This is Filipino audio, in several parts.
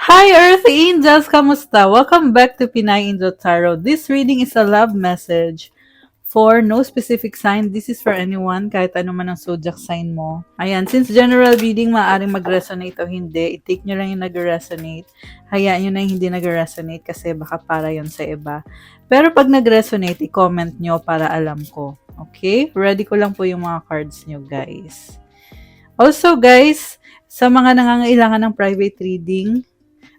Hi Earth Angels! Kamusta? Welcome back to Pinay Angel Tarot. This reading is a love message for no specific sign. This is for anyone, kahit ano man ang zodiac sign mo. Ayan, since general reading, maaaring mag-resonate o hindi, i-take nyo lang yung nag-resonate. Hayaan nyo na yung hindi nag-resonate kasi baka para yon sa iba. Pero pag nag-resonate, i-comment nyo para alam ko. Okay? Ready ko lang po yung mga cards nyo, guys. Also, guys, sa mga nangangailangan ng private reading,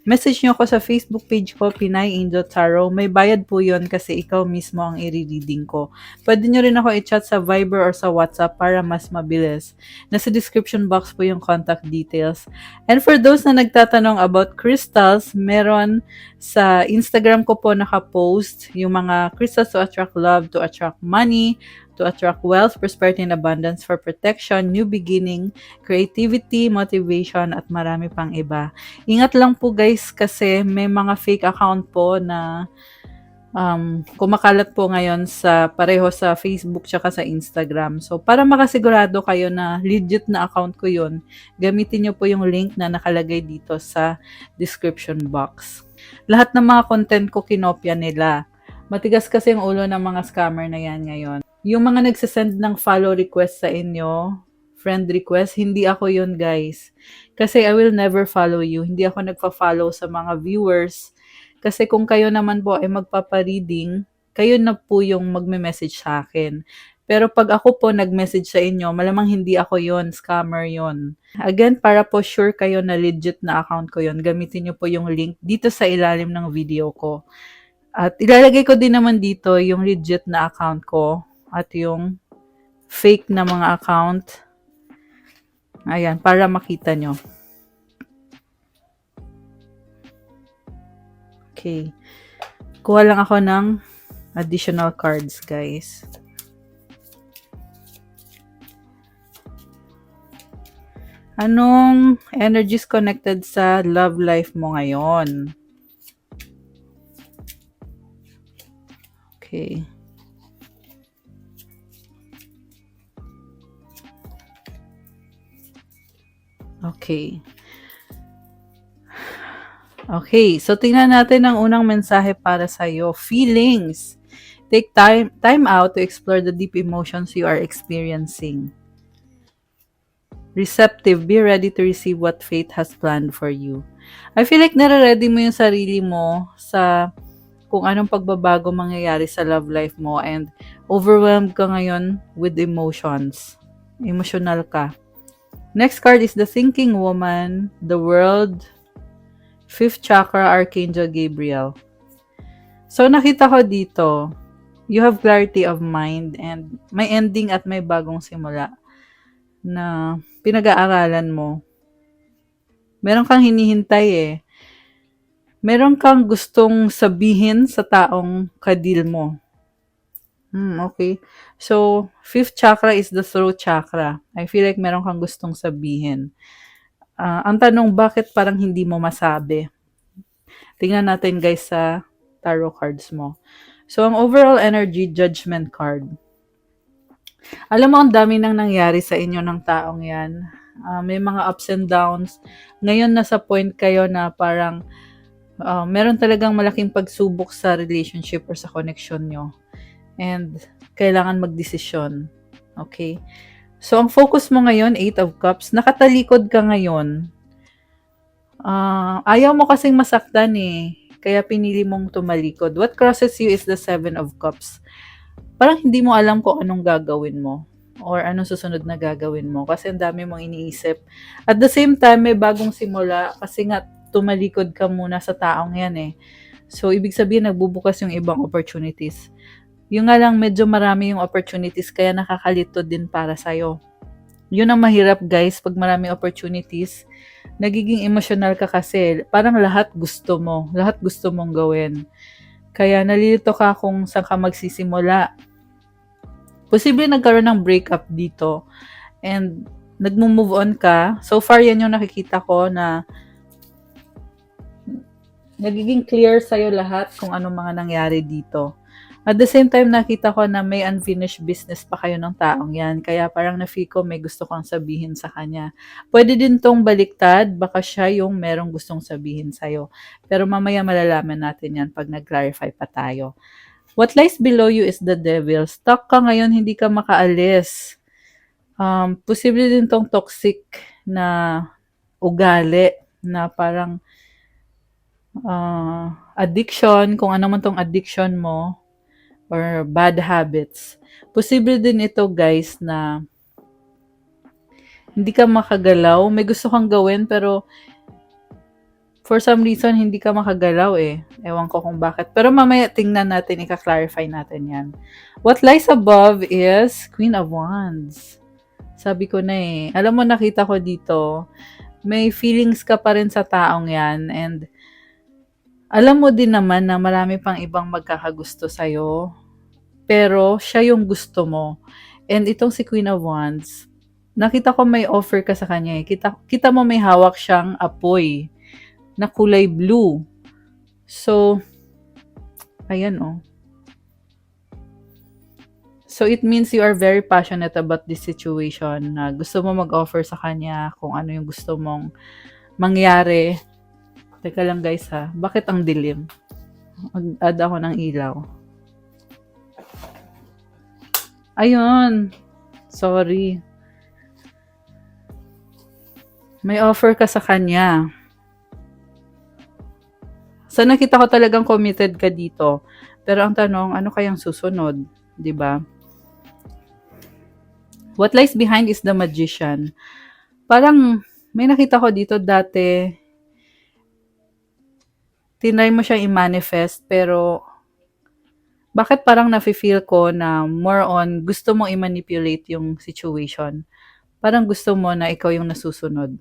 message nyo ako sa Facebook page ko, Pinay Angel Tarot. May bayad po yun kasi ikaw mismo ang i-reading ko. Pwede nyo rin ako i-chat sa Viber or sa WhatsApp para mas mabilis. Nasa description box po yung contact details. And for those na nagtatanong about crystals, meron sa Instagram ko po nakapost yung mga crystals to attract love, to attract money, to attract wealth, prosperity, and abundance for protection, new beginning, creativity, motivation, at marami pang iba. Ingat lang po guys kasi may mga fake account po na kumakalat po ngayon sa pareho sa Facebook tsaka sa Instagram. So, para makasigurado kayo na legit na account ko yun, gamitin nyo po yung link na nakalagay dito sa description box. Lahat ng mga content ko kinopya nila. Matigas kasi yung ulo ng mga scammer na yan ngayon. Yung mga nagsasend ng follow request sa inyo, friend request, hindi ako yun guys. Kasi I will never follow you. Hindi ako nagpa-follow sa mga viewers. Kasi kung kayo naman po ay magpapa-reading, kayo na po yung magme-message sa akin. Pero pag ako po nag-message sa inyo, malamang hindi ako yon, scammer yon. Again, para po sure kayo na legit na account ko yon, gamitin nyo po yung link dito sa ilalim ng video ko. At ilalagay ko din naman dito yung legit na account ko at yung fake na mga account. Ayan, para makita nyo. Okay. Kuha lang ako ng additional cards, guys. Anong energies connected sa love life mo ngayon? Okay. Okay. Okay, so tingnan natin ang unang mensahe para sa iyo. Feelings. Take time out to explore the deep emotions you are experiencing. Receptive. Be ready to receive what fate has planned for you. I feel like nare-ready mo yung sarili mo sa kung anong pagbabago mangyayari sa love life mo and overwhelmed ka ngayon with emotions. Emotional ka. Next card is the Thinking Woman, the World, 5th Chakra, Archangel Gabriel. So, nakita ko dito, you have clarity of mind and may ending at may bagong simula na pinag-aaralan mo. Meron kang hinihintay eh. Meron kang gustong sabihin sa taong kadil mo. Okay. So, 5th chakra is the throat chakra. I feel like meron kang gustong sabihin. Ang tanong, bakit parang hindi mo masabi? Tingnan natin guys sa tarot cards mo. So, ang overall energy, Judgment card. Alam mo, ang dami nang nangyari sa inyo ng taong yan. May mga ups and downs. Ngayon, nasa point kayo na parang meron talagang malaking pagsubok sa relationship or sa connection nyo. And kailangan magdesisyon. Okay? So, ang focus mo ngayon, 8 of Cups, nakatalikod ka ngayon. Ayaw mo kasing masaktan eh. Kaya pinili mong tumalikod. What crosses you is the 7 of Cups. Parang hindi mo alam kung anong gagawin mo or anong susunod na gagawin mo kasi ang dami mong iniisip. At the same time, may bagong simula kasi nga tumalikod ka muna sa taong yan eh. So, ibig sabihin, nagbubukas yung ibang opportunities. Yung nga lang, medyo marami yung opportunities kaya nakakalito din para sa'yo. Yun ang mahirap guys, pag marami opportunities, nagiging emotional ka kasi parang lahat gusto mo, lahat gusto mong gawin. Kaya nalilito ka kung saan ka magsisimula. Posible nagkaroon ng breakup dito and nagmo-move on ka. So far, yan yung nakikita ko na nagiging clear sa'yo lahat kung anong mga nangyari dito. At the same time, nakita ko na may unfinished business pa kayo ng taong yan. Kaya parang na-feel ko may gusto kang sabihin sa kanya. Pwede din tong baliktad, baka siya yung merong gustong sabihin sa'yo. Pero mamaya malalaman natin yan pag nag-clarify pa tayo. What lies below you is the devil. Stuck ka ngayon, hindi ka makaalis. Posible din tong toxic na ugali na parang addiction, kung ano man tong addiction mo, or bad habits. Posible din ito, guys, na hindi ka makagalaw. May gusto kang gawin, pero for some reason, hindi ka makagalaw eh. Ewan ko kung bakit. Pero mamaya tingnan natin, ika-clarify natin yan. What lies above is Queen of Wands. Sabi ko na eh. Alam mo, nakita ko dito, may feelings ka pa rin sa taong yan, and alam mo din naman na marami pang ibang magkakagusto sa'yo, pero siya yung gusto mo. And itong si Queen of Wands, nakita ko may offer ka sa kanya eh. Kita mo may hawak siyang apoy na kulay blue. So, ayan oh. So, it means you are very passionate about this situation na gusto mo mag-offer sa kanya kung ano yung gusto mong mangyari. Teka lang guys ha, bakit ang dilim? Mag-add ako ng ilaw. Ayun. Sorry. May offer ka sa kanya. So, nakita ko talagang committed ka dito. Pero ang tanong, ano kayang susunod? 'Di ba? What lies behind is the magician. Parang may nakita ko dito dati, tinry mo siyang i-manifest, pero bakit parang nafe-feel ko na more on gusto mong i-manipulate yung situation. Parang gusto mo na ikaw yung nasusunod.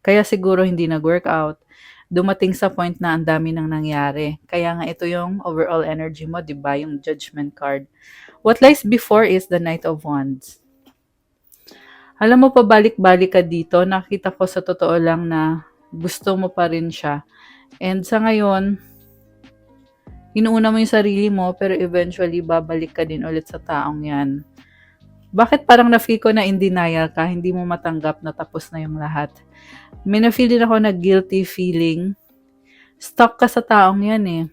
Kaya siguro hindi nag-workout. Dumating sa point na ang dami nang nangyari. Kaya nga ito yung overall energy mo, 'di ba? Yung judgment card. What lies before is the Knight of Wands. Alam mo, pabalik-balik ka dito. Nakita ko sa totoo lang na gusto mo pa rin siya. And sa ngayon, inuuna mo yung sarili mo, pero eventually babalik ka din ulit sa taong yan. Bakit parang na-feel ko na in denial ka, hindi mo matanggap na tapos na yung lahat? May na-feel din ako na guilty feeling. Stuck ka sa taong yan eh.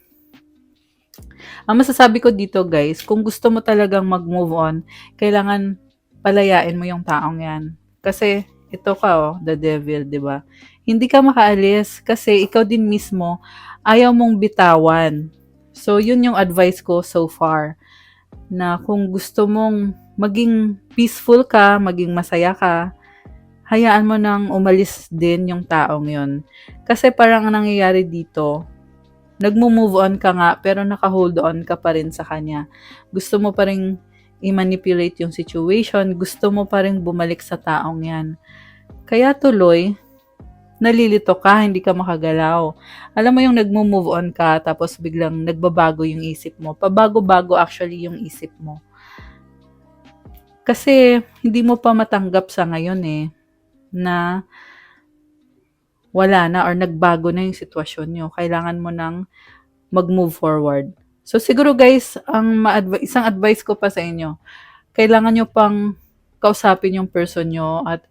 Ang masasabi ko dito guys, kung gusto mo talagang mag-move on, kailangan palayain mo yung taong yan. Kasi ito ka oh, the devil, di ba? Hindi ka makaalis kasi ikaw din mismo ayaw mong bitawan. So yun yung advice ko so far. Na kung gusto mong maging peaceful ka, maging masaya ka, hayaan mo nang umalis din yung taong yun. Kasi parang nangyayari dito, nagmo-move on ka nga, pero naka-hold on ka pa rin sa kanya. Gusto mo pa rin i-manipulate yung situation, gusto mo pa rin bumalik sa taong yan. Kaya tuloy, nalilito ka, hindi ka makagalaw. Alam mo yung nagmo-move on ka, tapos biglang nagbabago yung isip mo. Pabago-bago actually yung isip mo. Kasi hindi mo pa matanggap sa ngayon eh, na wala na or nagbago na yung sitwasyon nyo. Kailangan mo nang mag-move forward. So siguro guys, ang isang advice ko pa sa inyo, kailangan nyo pang kausapin yung person nyo at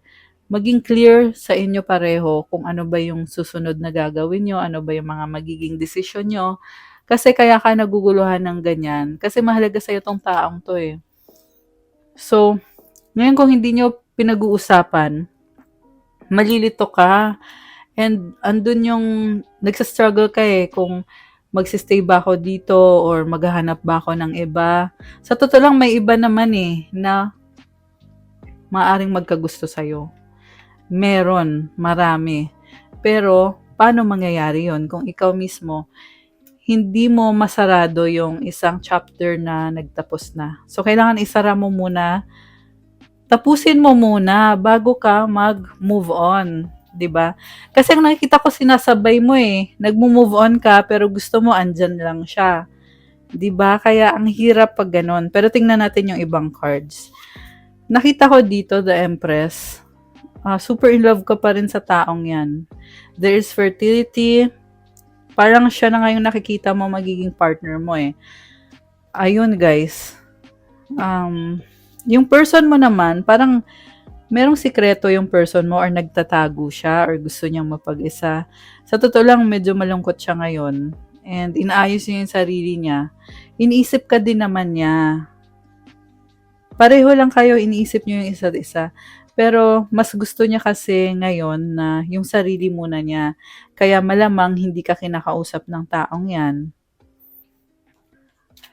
maging clear sa inyo pareho kung ano ba yung susunod na gagawin nyo, ano ba yung mga magiging desisyon nyo. Kasi kaya ka naguguluhan ng ganyan. Kasi mahalaga sa'yo tong taong to eh. So, ngayon kung hindi nyo pinag-uusapan, malilito ka. And andun yung nagsa-struggle ka eh kung magsistay ba ako dito or maghahanap ba ako ng iba. Sa totoo lang may iba naman eh na maaring magkagusto sa'yo. Meron, marami. Pero paano mangyayari yon kung ikaw mismo hindi mo masarado yung isang chapter na nagtapos na. So kailangan isara mo muna, tapusin mo muna bago ka mag-move on. 'Di ba? Kasi ang nakikita ko sinasabay mo eh. Nagmo-move on ka pero gusto mo andyan lang siya. 'Di ba? Kaya ang hirap pag ganun. Pero tingnan natin yung ibang cards. Nakita ko dito the Empress. Super in love ka pa rin sa taong 'yan. There is fertility. Parang siya na ngayong nakikita mo magiging partner mo eh. Ayun guys, yung person mo naman, parang merong sikreto yung person mo or nagtatago siya or gusto niyang mapag-isa. Sa totoo lang, medyo malungkot siya ngayon and inaayos niya yung sarili niya. Iniisip ka din naman niya. Pareho lang kayo, iniisip niyo yung isa't isa. Pero mas gusto niya kasi ngayon na yung sarili muna niya. Kaya malamang hindi ka kinakausap ng taong yan.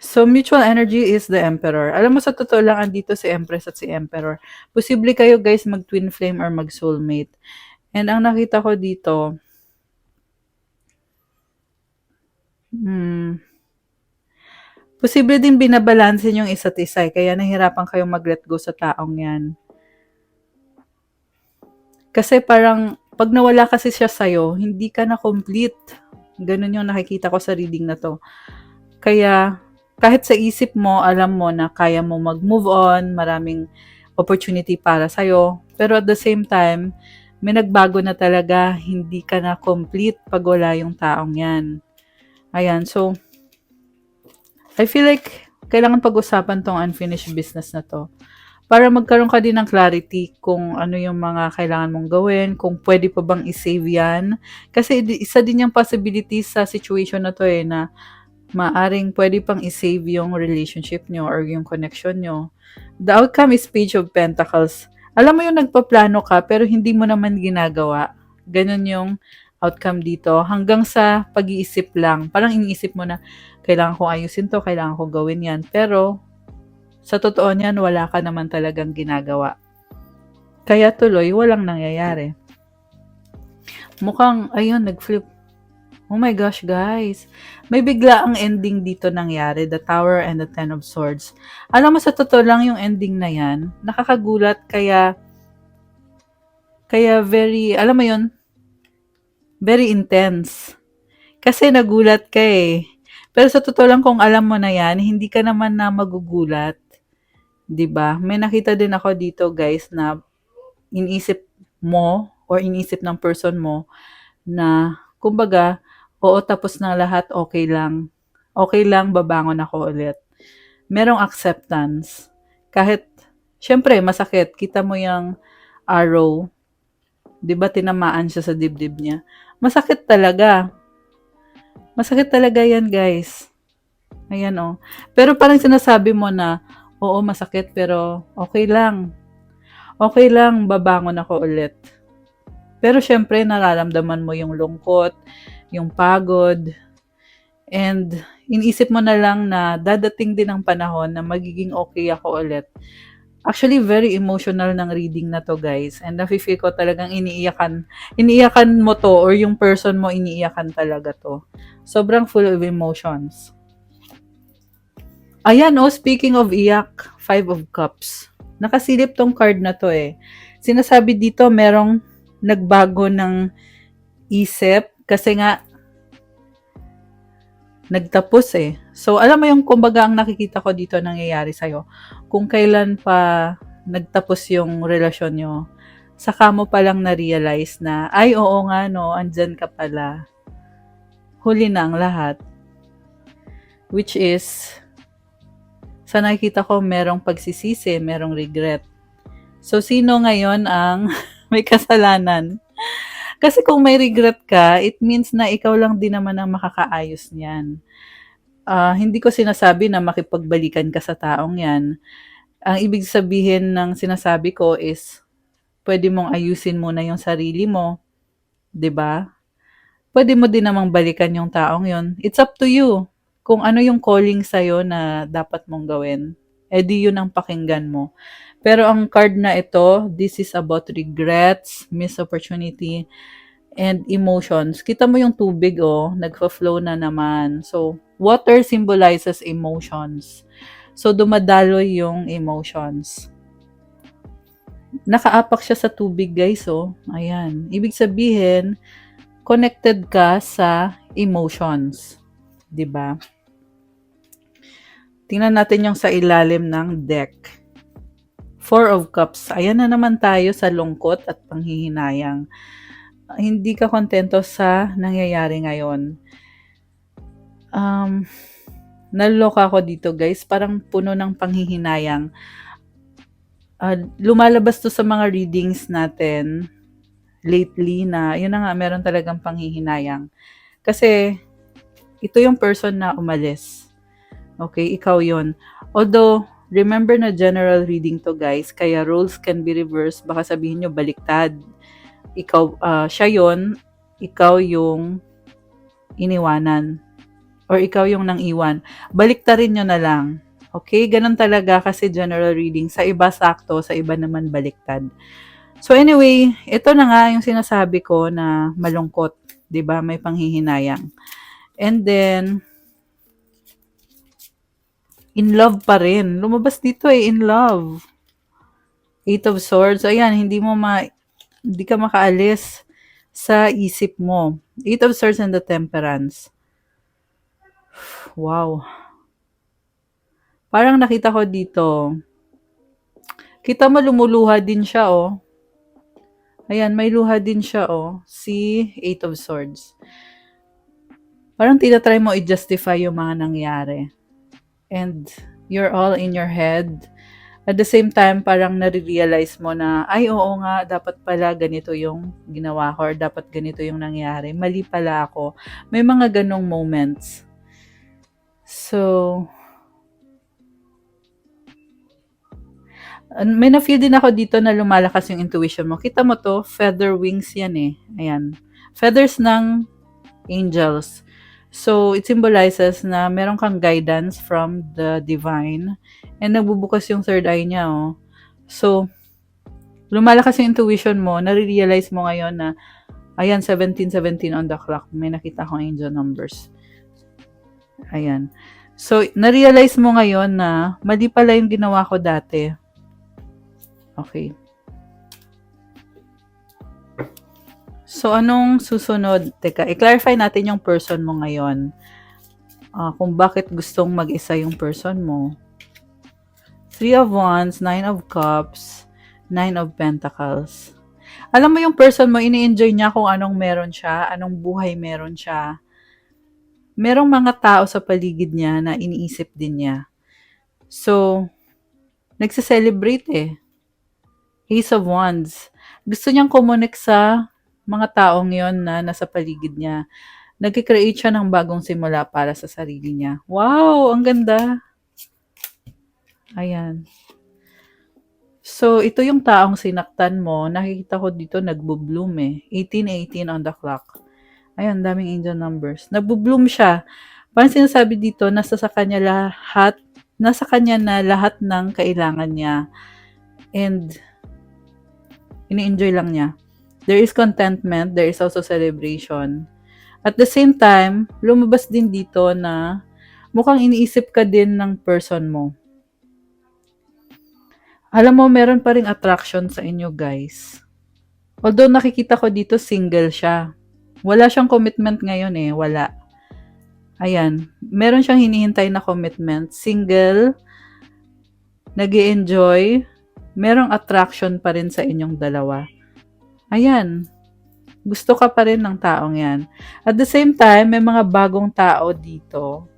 So, mutual energy is the Emperor. Alam mo, sa totoo lang, andito si Empress at si Emperor. Posible kayo, guys, mag-twin flame or mag-soulmate. And ang nakita ko dito, posible din binabalansin yung isa't isa. Kaya nahirapan kayong mag-let go sa taong yan. Kasi parang, pag nawala kasi siya sa'yo, hindi ka na complete. Ganun yung nakikita ko sa reading na to. Kaya, kahit sa isip mo, alam mo na kaya mo mag-move on, maraming opportunity para sa'yo. Pero at the same time, may nagbago na talaga, hindi ka na complete pag wala yung taong yan. Ayan, so, I feel like kailangan pag-usapan tong unfinished business na to. Para magkaroon ka din ng clarity kung ano yung mga kailangan mong gawin, kung pwede pa bang i-save yan. Kasi isa din yung possibility sa situation na to na maaring pwede pang i-save yung relationship nyo or yung connection nyo. The outcome is Page of Pentacles. Alam mo yung nagpaplano ka pero hindi mo naman ginagawa. Ganun yung outcome dito. Hanggang sa pag-iisip lang. Parang iniisip mo na, kailangan kong ayusin to, kailangan kong gawin yan. Pero, sa totoo niyan, wala ka naman talagang ginagawa. Kaya tuloy, walang nangyayari. Mukhang, ayun, nag-flip. Oh my gosh, guys. May bigla ang ending dito nangyari. The Tower and the Ten of Swords. Alam mo, sa totoo lang yung ending na yan, nakakagulat, kaya very, alam mo yun, very intense. Kasi nagulat ka eh. Pero sa totoo lang, kung alam mo na yan, hindi ka naman na magugulat. 'Di ba? May nakita din ako dito, guys, na iniisip mo or iniisip ng person mo na, kumbaga, oo, tapos na lahat, okay lang. Okay lang, babangon ako ulit. Merong acceptance. Kahit, syempre, masakit. Kita mo yung arrow. 'Di ba tinamaan siya sa dibdib niya? Masakit talaga. Masakit talaga yan, guys. Ayan, oh. Pero parang sinasabi mo na, oo, masakit, pero okay lang. Okay lang, babangon ako ulit. Pero syempre, nararamdaman mo yung lungkot, yung pagod, and iniisip mo na lang na dadating din ang panahon na magiging okay ako ulit. Actually, very emotional ng reading na to, guys. And nafe-feel ko talagang iniiyakan mo to or yung person mo iniiyakan talaga to. Sobrang full of emotions. Ayan, oh, speaking of iyak, Five of Cups. Nakasilip tong card na to eh. Sinasabi dito merong nagbago ng isip kasi nga nagtapos eh. So, alam mo yung kumbaga ang nakikita ko dito nangyayari sa'yo. Kung kailan pa nagtapos yung relasyon nyo, saka mo palang na-realize na, ay oo nga no, andyan ka pala. Huli na ang lahat. Which is, sa nakikita ko, merong pagsisisi, merong regret. So, sino ngayon ang may kasalanan? Kasi kung may regret ka, it means na ikaw lang din naman ang makakaayos niyan. Hindi ko sinasabi na makipagbalikan ka sa taong yan. Ang ibig sabihin ng sinasabi ko is, pwede mong ayusin muna yung sarili mo. 'Di ba? Pwede mo din namang balikan yung taong yon. It's up to you. Kung ano yung calling sa'yo na dapat mong gawin, edi yun ang pakinggan mo. Pero ang card na ito, this is about regrets, missed opportunity, and emotions. Kita mo yung tubig, oh, nagfa-flow na naman. So, water symbolizes emotions. So, dumadaloy yung emotions. Nakaapak siya sa tubig, guys, oh. Ayan. Ibig sabihin, connected ka sa emotions. 'Di ba? Tingnan natin yung sa ilalim ng deck. Four of Cups. Ayan na naman tayo sa lungkot at panghihinayang. Hindi ka kontento sa nangyayari ngayon. naloka ako dito guys, parang puno ng panghihinayang. Lumalabas to sa mga readings natin lately na, yun na nga, meron talagang panghihinayang. Kasi, ito yung person na umalis. Okay, ikaw yun. Although, remember na general reading to guys, kaya roles can be reversed, baka sabihin nyo baliktad. Ikaw, siya yun, ikaw yung iniwanan. Or ikaw yung nang iwan. Baliktarin nyo na lang. Okay? Ganun talaga kasi general reading. Sa iba sakto, sa iba naman baliktad. So anyway, ito na nga yung sinasabi ko na malungkot. 'Di ba? May panghihinayang. And then, in love pa rin. Lumabas dito in love. Eight of Swords. Ayan, hindi ka makaalis sa isip mo. Eight of Swords and the Temperance. Wow. Parang nakita ko dito. Kita mo lumuluha din siya, oh. Ayan, may luha din siya, oh. Si Eight of Swords. Parang tinatry mo i-justify yung mga nangyari. And you're all in your head. At the same time, parang nare-realize mo na, ay, oo nga, dapat pala ganito yung ginawa ko or dapat ganito yung nangyari. Mali pala ako. May mga ganong moments. So, may na-feel din ako dito na lumalakas yung intuition mo. Kita mo to, feather wings yan eh. Ayan. Feathers ng angels. So, it symbolizes na meron kang guidance from the divine. And nagbubukas yung third eye niya, oh. So, lumalakas yung intuition mo. Nare-realize mo ngayon na, ayan, 1717 on the clock. May nakita akong angel numbers. Ayan. So, na-realize mo ngayon na mali pala yung ginawa ko dati. Okay. So, anong susunod? Teka, i-clarify natin yung person mo ngayon. Kung bakit gustong mag-isa yung person mo. Three of Wands, Nine of Cups, Nine of Pentacles. Alam mo yung person mo, ini-enjoy niya kung anong meron siya, anong buhay meron siya. Merong mga tao sa paligid niya na iniisip din niya. So, nagse-celebrate eh. Ace of Wands. Gusto niyang kumunik sa mga taong yon na nasa paligid niya. Nag-create siya ng bagong simula para sa sarili niya. Wow! Ang ganda! Ayan. So, ito yung taong sinaktan mo. Nakikita ko dito, nagbo-bloom eh. 1818 on the clock. Ayan, daming angel numbers. Nagbo-bloom siya. Parang sinasabi dito, nasa kanya na lahat ng kailangan niya. And, ini-enjoy lang niya. There is contentment, there is also celebration. At the same time, lumabas din dito na mukhang iniisip ka din ng person mo. Alam mo, meron pa ring attraction sa inyo, guys. Although nakikita ko dito, single siya. Wala siyang commitment ngayon eh, wala. Ayan, meron siyang hinihintay na commitment. Single, nag-i-enjoy, merong attraction pa rin sa inyong dalawa. Ayan, gusto ka pa rin ng taong yan. At the same time, may mga bagong tao dito.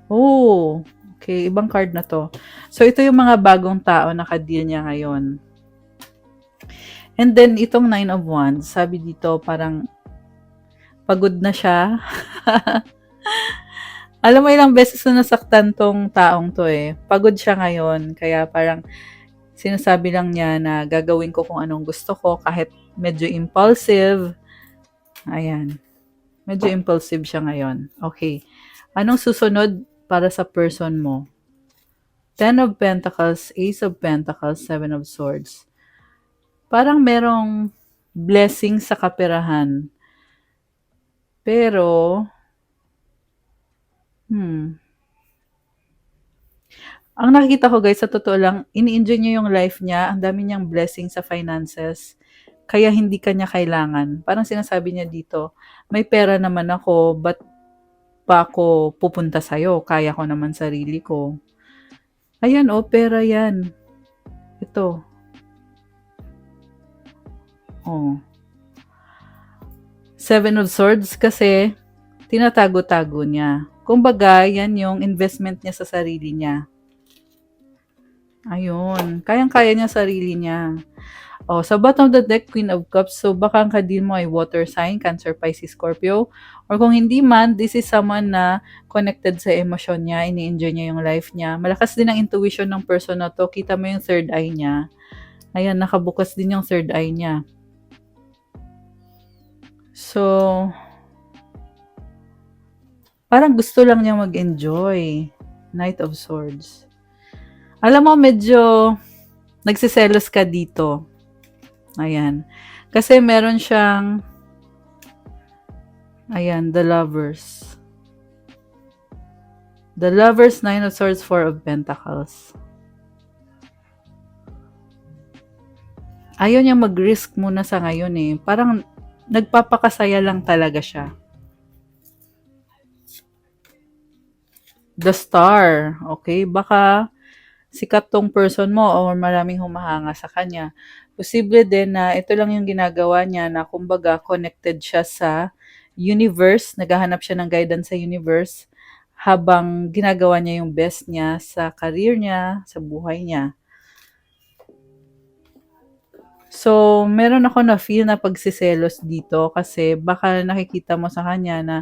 Oh, okay, ibang card na to. So, ito yung mga bagong tao na ka-deal niya ngayon. And then, itong Nine of Wands, sabi dito, parang pagod na siya. Alam mo, ilang beses na nasaktan tong taong to eh. Pagod siya ngayon, kaya parang sinasabi lang niya na gagawin ko kung anong gusto ko kahit medyo impulsive. Ayan. Medyo impulsive siya ngayon. Okay. Anong susunod para sa person mo? Ten of Pentacles, Ace of Pentacles, Seven of Swords. Parang merong blessing sa kaperahan. Pero, ang nakikita ko guys, sa totoo lang, ini-enjoy niya yung life niya. Ang dami niyang blessing sa finances. Kaya hindi kanya kailangan. Parang sinasabi niya dito, may pera naman ako, ba't pa ako pupunta sa'yo? Kaya ko naman sarili ko. Ayan, oh, pera yan. Ito. Oh. Seven of Swords kasi tinatago-tago niya. Kumbaga, yan yung investment niya sa sarili niya. Ayun. Kayang-kaya niya sarili niya. Oh, sa bottom of the deck, Queen of Cups. So, baka ang kadil mo ay water sign, Cancer, Pisces, Scorpio. Or kung hindi man, this is someone na connected sa emosyon niya, ini-enjoy niya yung life niya. Malakas din ang intuition ng person na to. Kita mo yung third eye niya. Ayan, nakabukas din yung third eye niya. So, parang gusto lang niya mag-enjoy. Knight of Swords. Alam mo, medyo nagsiselos ka dito. Ayan. Kasi meron siyang, ayan, the Lovers. The Lovers, Nine of Swords, Four of Pentacles. Ayaw niya mag-risk muna sa ngayon eh. Parang nagpapakasaya lang talaga siya. The Star. Okay? Baka sikat tong person mo o maraming humahanga sa kanya. Posible din na ito lang yung ginagawa niya na kumbaga connected siya sa universe, naghahanap siya ng guidance sa universe habang ginagawa niya yung best niya sa career niya, sa buhay niya. So, meron ako na feel na pagsiselos dito kasi baka nakikita mo sa kanya na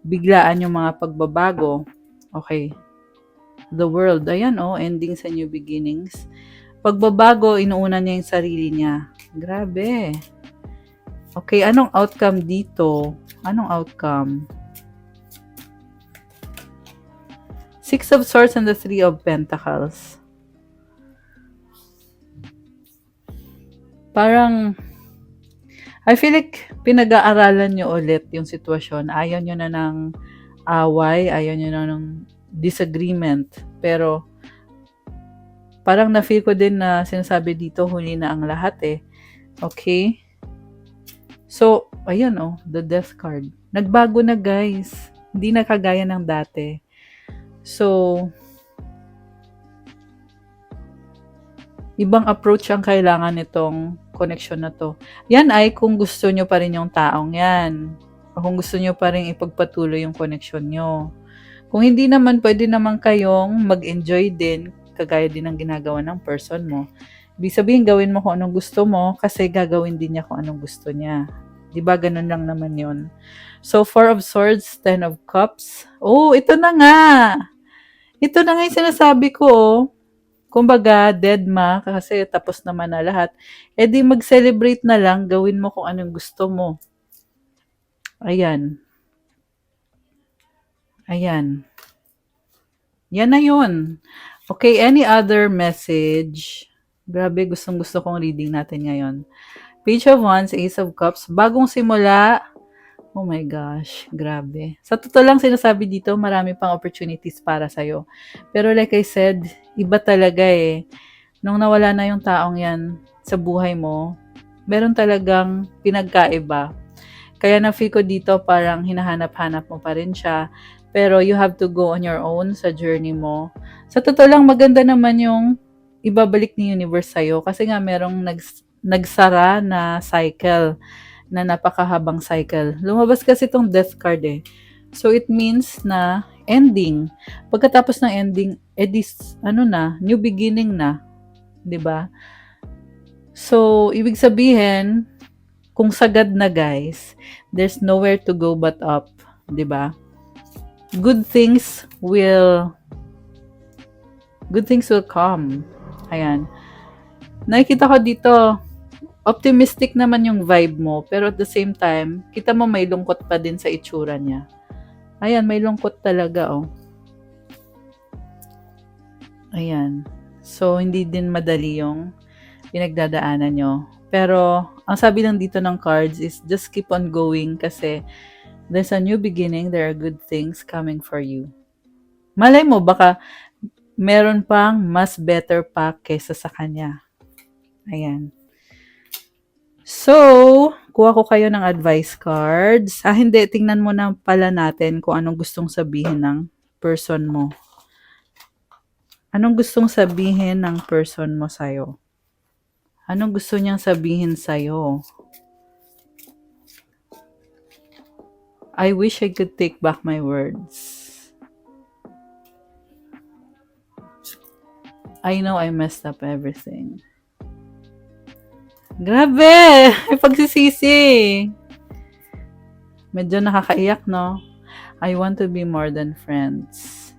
biglaan yung mga pagbabago. Okay. The World. Ayan ending sa new beginnings. Pagbabago, inuuna niya yung sarili niya. Grabe. Okay, anong outcome dito? Anong outcome? Six of Swords and the Three of Pentacles. Parang, I feel like pinag-aaralan nyo ulit yung sitwasyon. Ayaw nyo na ng away, ayaw nyo na ng disagreement. Pero, parang na-feel ko din na sinasabi dito, huli na ang lahat eh. Okay? So, ayan the Death card. Nagbago na guys. Hindi na kagaya ng dati. So, ibang approach ang kailangan nitong connection na to. Yan ay kung gusto nyo pa rin yung taong yan. O kung gusto nyo pa rin ipagpatuloy yung connection nyo. Kung hindi naman, pwede naman kayong mag-enjoy din, kagaya din ng ginagawa ng person mo. Ibig sabihin, gawin mo kung anong gusto mo kasi gagawin din niya kung anong gusto niya. Diba? Ganun lang naman yon. So, Four of Swords, Ten of Cups. Oh, ito na nga! Ito na nga yung sinasabi ko, Kumbaga, dead ma, kasi tapos naman na lahat. E di mag-celebrate na lang, gawin mo kung anong gusto mo. Ayan. Ayan. Yan na yun. Okay, any other message? Grabe, gustong-gusto kong reading natin ngayon. Page of Wands, Ace of Cups. Bagong simula. Oh my gosh, grabe. Sa totoo lang sinasabi dito, marami pang opportunities para sa'yo. Pero like I said, iba talaga eh. Nung nawala na yung taong yan sa buhay mo, meron talagang pinagkaiba. Kaya na-feel ko dito parang hinahanap-hanap mo pa rin siya. Pero you have to go on your own sa journey mo. Sa totoo lang, maganda naman yung ibabalik ni universe sa'yo. Kasi nga merong nagsara na cycle, na napakahabang cycle. Lumabas kasi itong death card eh. So it means na ending. Pagkatapos ng ending, new beginning na. 'Di ba? So, ibig sabihin, kung sagad na guys, there's nowhere to go but up. 'Di ba? Good things will come. Ayan. Nakikita ko dito, optimistic naman yung vibe mo, pero at the same time, kita mo may lungkot pa din sa itsura niya. Ayan, may lungkot talaga, Ayan. So, hindi din madali yung pinagdadaanan nyo. Pero, ang sabi lang dito ng cards is just keep on going kasi there's a new beginning, there are good things coming for you. Malay mo, baka meron pang mas better pa kesa sa kanya. Ayan. So, kuha ko kayo ng advice cards. Hindi, tingnan mo na pala natin kung anong gustong sabihin ng person mo. Anong gustong sabihin ng person mo sa'yo? Anong gusto niyang sabihin sa'yo? I wish I could take back my words. I know I messed up everything. Grabe! May pagsisisi. Medyo nakakaiyak, no? I want to be more than friends.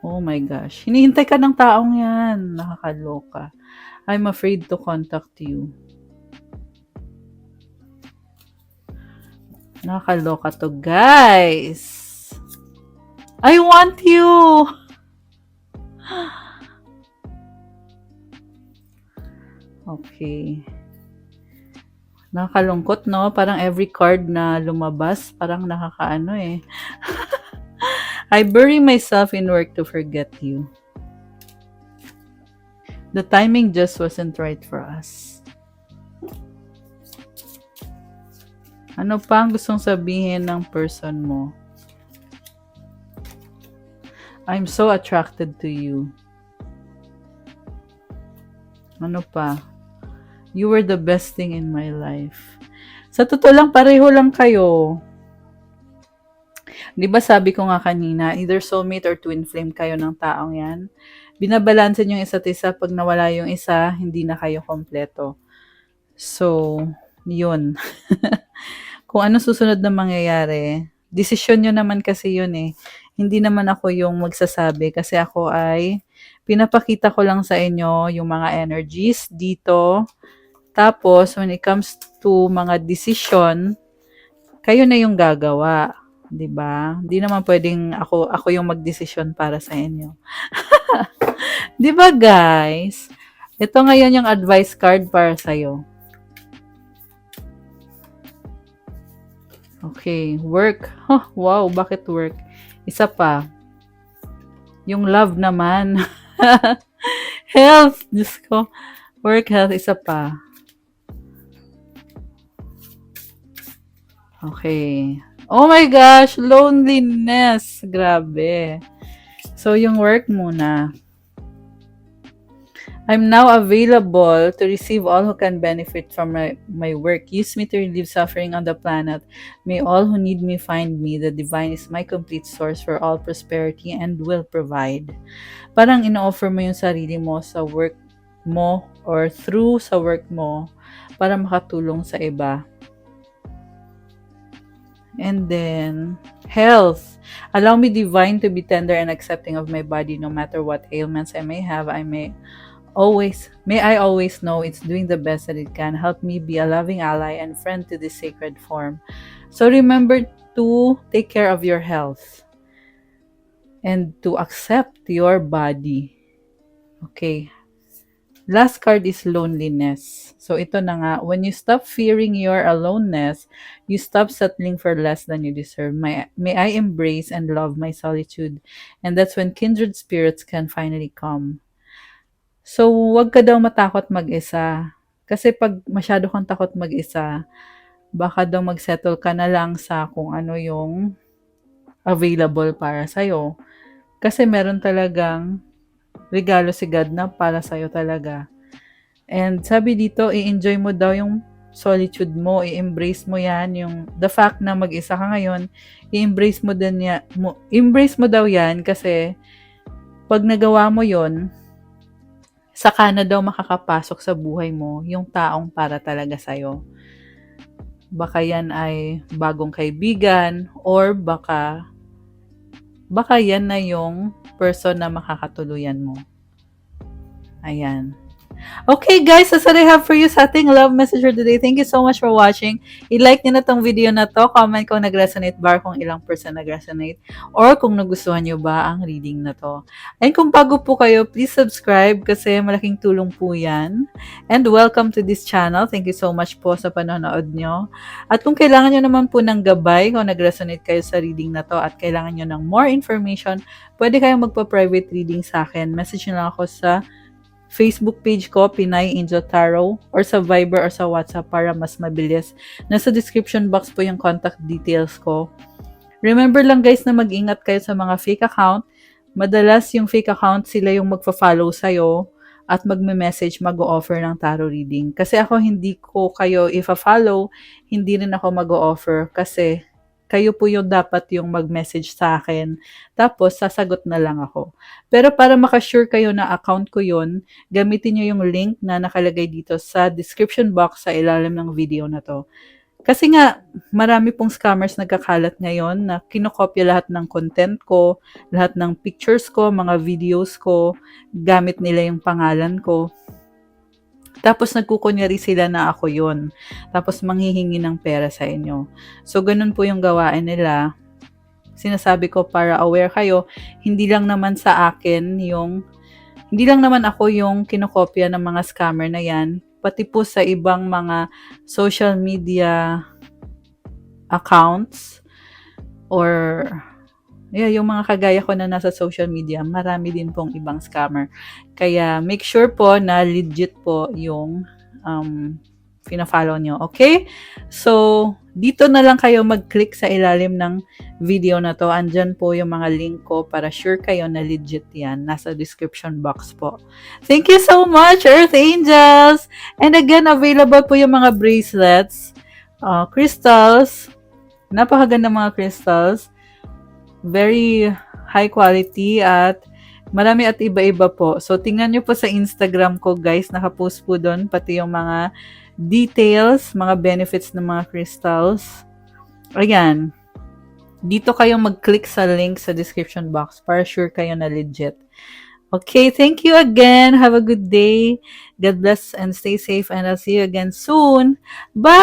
Oh my gosh. Hinihintay ka ng taong yan. Nakakaloka. I'm afraid to contact you. Nakakaloka to, guys. I want you! Okay. Nakakalungkot, no? Parang every card na lumabas, parang nakakaano eh. I bury myself in work to forget you. The timing just wasn't right for us. Ano pa ang gustong sabihin ng person mo? I'm so attracted to you. Ano pa? You were the best thing in my life. Sa totoo lang, pareho lang kayo. Di ba sabi ko nga kanina, either soulmate or twin flame kayo ng taong yan. Binabalansin yung isa't isa. Pag nawala yung isa, hindi na kayo kompleto. So, yun. Kung ano susunod na mangyayari, desisyon nyo naman kasi yun eh. Hindi naman ako yung magsasabi kasi ako ay pinapakita ko lang sa inyo yung mga energies dito. Tapos, when it comes to mga desisyon, kayo na yung gagawa. 'Di ba? Hindi naman pwedeng ako yung magdesisyon para sa inyo. 'Di ba, guys? Ito ngayon yung advice card para sa iyo. Okay, work. Huh, wow, bakit work? Isa pa. Yung love naman. Health, Diyos ko. Work, health, isa pa. Okay. Oh my gosh, loneliness. Grabe. So, yung work muna. I'm now available to receive all who can benefit from my work. Use me to relieve suffering on the planet. May all who need me find me. The divine is my complete source for all prosperity and will provide. Parang ino-offer mo yung sarili mo sa work mo or through sa work mo para makatulong sa iba. And then, health. Allow me, divine, to be tender and accepting of my body no matter what ailments I may have. May I always know it's doing the best that it can. Help me be a loving ally and friend to this sacred form. So remember to take care of your health and to accept your body. Okay. Last card is loneliness. So ito na nga, when you stop fearing your aloneness, you stop settling for less than you deserve. May I embrace and love my solitude. And that's when kindred spirits can finally come. So, wag ka daw matakot mag-isa. Kasi pag masyado kang takot mag-isa, baka daw mag-settle ka na lang sa kung ano yung available para sa'yo. Kasi meron talagang regalo si God na para sa'yo talaga. And sabi dito, i-enjoy mo daw yung solitude mo, i-embrace mo yan, yung the fact na mag-isa ka ngayon, i-embrace mo embrace mo daw yan kasi pag nagawa mo yon, saka na daw makakapasok sa buhay mo yung taong para talaga sa'yo. Baka yan ay bagong kaibigan or baka yan na yung person na makakatuluyan mo. Ayan. Okay guys, that's what I have for you sa ating love message for today. Thank you so much for watching. I-like nyo na tong video na to. Comment kung nag-resonate ba, kung ilang person nag-resonate, or kung nagustuhan nyo ba ang reading na to. And kung bago po kayo, please subscribe kasi malaking tulong po yan. And welcome to this channel. Thank you so much po sa panonood nyo. At kung kailangan nyo naman po ng gabay, kung nag-resonate kayo sa reading na to at kailangan nyo ng more information, pwede kayong magpa-private reading sa akin. Message nyo lang ako sa Facebook page ko, Pinay Angel Tarot, or sa Viber or sa WhatsApp para mas mabilis. Nasa description box po yung contact details ko. Remember lang guys na mag-ingat kayo sa mga fake account. Madalas yung fake account, sila yung magfa-follow sa'yo at magme-message, mag-o-offer ng tarot reading. Kasi ako hindi ko kayo i-follow, hindi rin ako mag-o-offer kasi kayo po yung dapat yung mag-message sa akin. Tapos, sasagot na lang ako. Pero para makasure kayo na account ko yun, gamitin nyo yung link na nakalagay dito sa description box sa ilalim ng video na to. Kasi nga, marami pong scammers nagkakalat ngayon na kinokopya lahat ng content ko, lahat ng pictures ko, mga videos ko, gamit nila yung pangalan ko. Tapos nagkukunyari sila na ako yun. Tapos manghihingi ng pera sa inyo. So, ganun po yung gawain nila. Sinasabi ko para aware kayo, hindi lang naman ako yung kinokopya ng mga scammer na yan, pati po sa ibang mga social media accounts or yung mga kagaya ko na nasa social media, marami din pong ibang scammer. Kaya make sure po na legit po yung pina-follow nyo. Okay? So, dito na lang kayo mag-click sa ilalim ng video na to. Andyan po yung mga link ko para sure kayo na legit yan. Nasa description box po. Thank you so much, Earth Angels! And again, available po yung mga bracelets, crystals, napakaganda mga crystals, very high quality at marami at iba-iba po. So, tingnan nyo po sa Instagram ko, guys. Nakapost po doon, pati yung mga details, mga benefits ng mga crystals. Ayan. Dito kayo mag-click sa link sa description box para sure kayo na legit. Okay, thank you again. Have a good day. God bless and stay safe and I'll see you again soon. Bye!